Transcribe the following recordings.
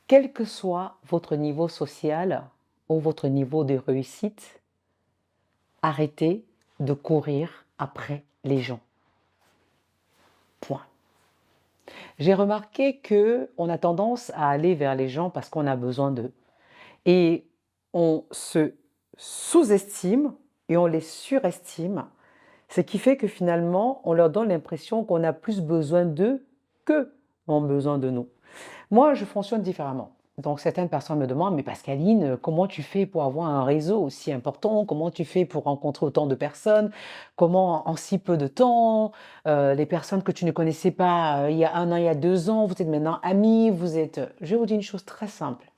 Quel que soit votre niveau social ou votre niveau de réussite, arrêtez de courir après les gens. Point. J'ai remarqué que on a tendance à aller vers les gens parce qu'on a besoin d'eux et on se sous-estime et on les surestime, ce qui fait que finalement, on leur donne l'impression qu'on a plus besoin d'eux qu'eux ont besoin de nous. Moi, je fonctionne différemment. Donc, certaines personnes me demandent, mais Pascaline, comment tu fais pour avoir un réseau aussi important? Comment tu fais pour rencontrer autant de personnes? Comment en si peu de temps? Les personnes que tu ne connaissais pas il y a 1 an, il y a 2 ans, vous êtes maintenant amis, vous êtes... Je vous dis une chose très simple.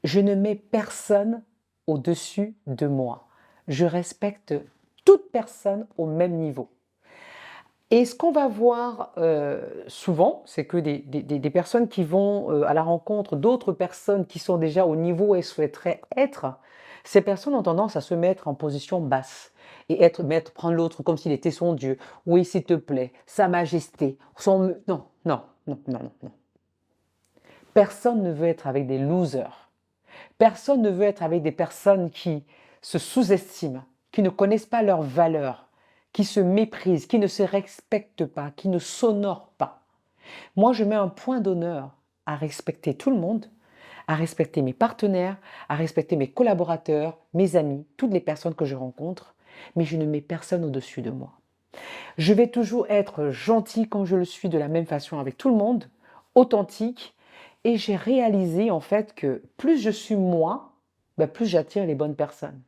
Je ne mets personne au-dessus de moi. Je respecte toute personne au même niveau. Et ce qu'on va voir souvent, c'est que des personnes qui vont à la rencontre d'autres personnes qui sont déjà au niveau où elles souhaiteraient être, ces personnes ont tendance à se mettre en position basse et prendre l'autre comme s'il était son Dieu. Oui, s'il te plaît, Sa Majesté, Non, non, non, non, non, non. Personne ne veut être avec des losers. Personne ne veut être avec des personnes qui se sous-estiment, qui ne connaissent pas leurs valeurs, qui se méprisent, qui ne se respectent pas, qui ne s'honorent pas. Moi, je mets un point d'honneur à respecter tout le monde, à respecter mes partenaires, à respecter mes collaborateurs, mes amis, toutes les personnes que je rencontre, mais je ne mets personne au-dessus de moi. Je vais toujours être gentil quand je le suis de la même façon avec tout le monde, authentique, et j'ai réalisé en fait que plus je suis moi, plus j'attire les bonnes personnes.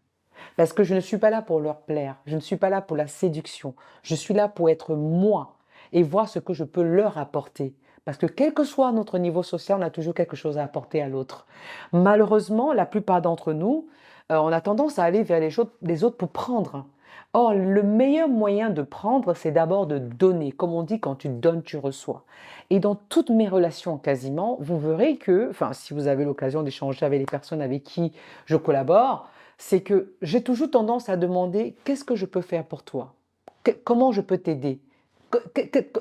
Parce que je ne suis pas là pour leur plaire, je ne suis pas là pour la séduction, je suis là pour être moi et voir ce que je peux leur apporter. Parce que quel que soit notre niveau social, on a toujours quelque chose à apporter à l'autre. Malheureusement, la plupart d'entre nous, on a tendance à aller vers les autres pour prendre. Or, le meilleur moyen de prendre, c'est d'abord de donner. Comme on dit, quand tu donnes, tu reçois. Et dans toutes mes relations quasiment, vous verrez que, enfin, si vous avez l'occasion d'échanger avec les personnes avec qui je collabore, c'est que j'ai toujours tendance à demander qu'est-ce que je peux faire pour toi? Comment je peux t'aider?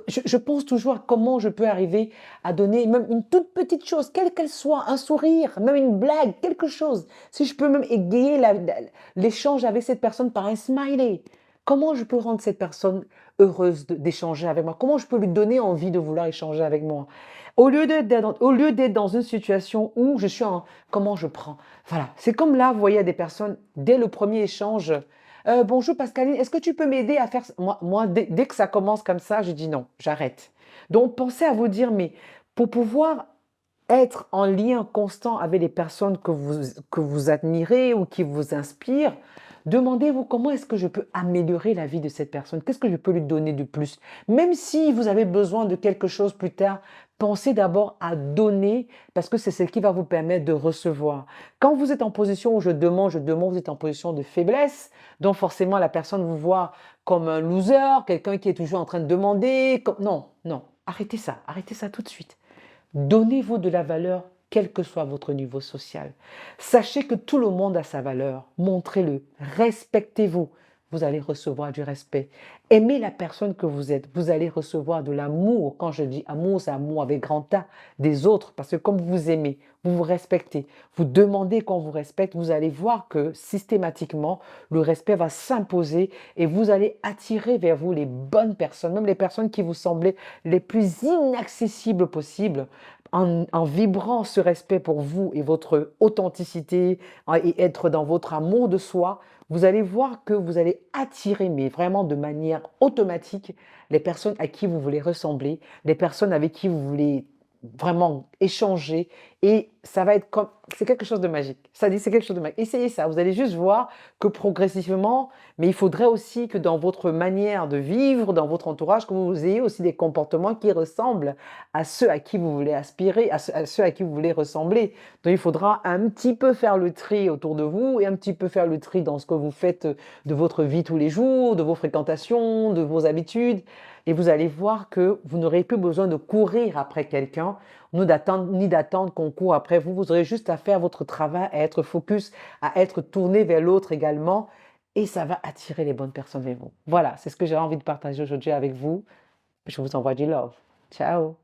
Je pense toujours à comment je peux arriver à donner même une toute petite chose, quelle qu'elle soit, un sourire, même une blague, quelque chose. Si je peux même égayer l'échange avec cette personne par un smiley, comment je peux rendre cette personne heureuse d'échanger avec moi? Comment je peux lui donner envie de vouloir échanger avec moi? Au lieu d'être dans une situation où je suis en comment je prends. Voilà, c'est comme là, vous voyez, des personnes, dès le premier échange, bonjour Pascaline, est-ce que tu peux m'aider à faire ça? Moi dès que ça commence comme ça, je dis non, j'arrête. Donc pensez à vous dire, mais pour pouvoir être en lien constant avec les personnes que vous admirez ou qui vous inspirent, demandez-vous comment est-ce que je peux améliorer la vie de cette personne? Qu'est-ce que je peux lui donner de plus? Même si vous avez besoin de quelque chose plus tard, pensez d'abord à donner parce que c'est ce qui va vous permettre de recevoir. Quand vous êtes en position où je demande, vous êtes en position de faiblesse, donc forcément la personne vous voit comme un loser, quelqu'un qui est toujours en train de demander. Non, non, arrêtez ça tout de suite. Donnez-vous de la valeur, quel que soit votre niveau social. Sachez que tout le monde a sa valeur. Montrez-le. Respectez-vous. Vous allez recevoir du respect. Aimez la personne que vous êtes. Vous allez recevoir de l'amour. Quand je dis amour, c'est amour avec grand A des autres. Parce que comme vous aimez, vous vous respectez, vous demandez qu'on vous respecte, vous allez voir que systématiquement, le respect va s'imposer et vous allez attirer vers vous les bonnes personnes, même les personnes qui vous semblaient les plus inaccessibles possibles. En vibrant ce respect pour vous et votre authenticité et être dans votre amour de soi, vous allez voir que vous allez attirer, mais vraiment de manière automatique, les personnes à qui vous voulez ressembler, les personnes avec qui vous voulez vraiment échanger et ça va être comme c'est quelque chose de magique. Ça dit c'est quelque chose de magique. Essayez ça, vous allez juste voir que progressivement, mais il faudrait aussi que dans votre manière de vivre, dans votre entourage, que vous ayez aussi des comportements qui ressemblent à ceux à qui vous voulez aspirer, à ceux à qui vous voulez ressembler. Donc il faudra un petit peu faire le tri autour de vous et un petit peu faire le tri dans ce que vous faites de votre vie tous les jours, de vos fréquentations, de vos habitudes. Et vous allez voir que vous n'aurez plus besoin de courir après quelqu'un, ni d'attendre qu'on court après vous. Vous aurez juste à faire votre travail, à être focus, à être tourné vers l'autre également. Et ça va attirer les bonnes personnes vers vous. Voilà, c'est ce que j'ai envie de partager aujourd'hui avec vous. Je vous envoie du love. Ciao!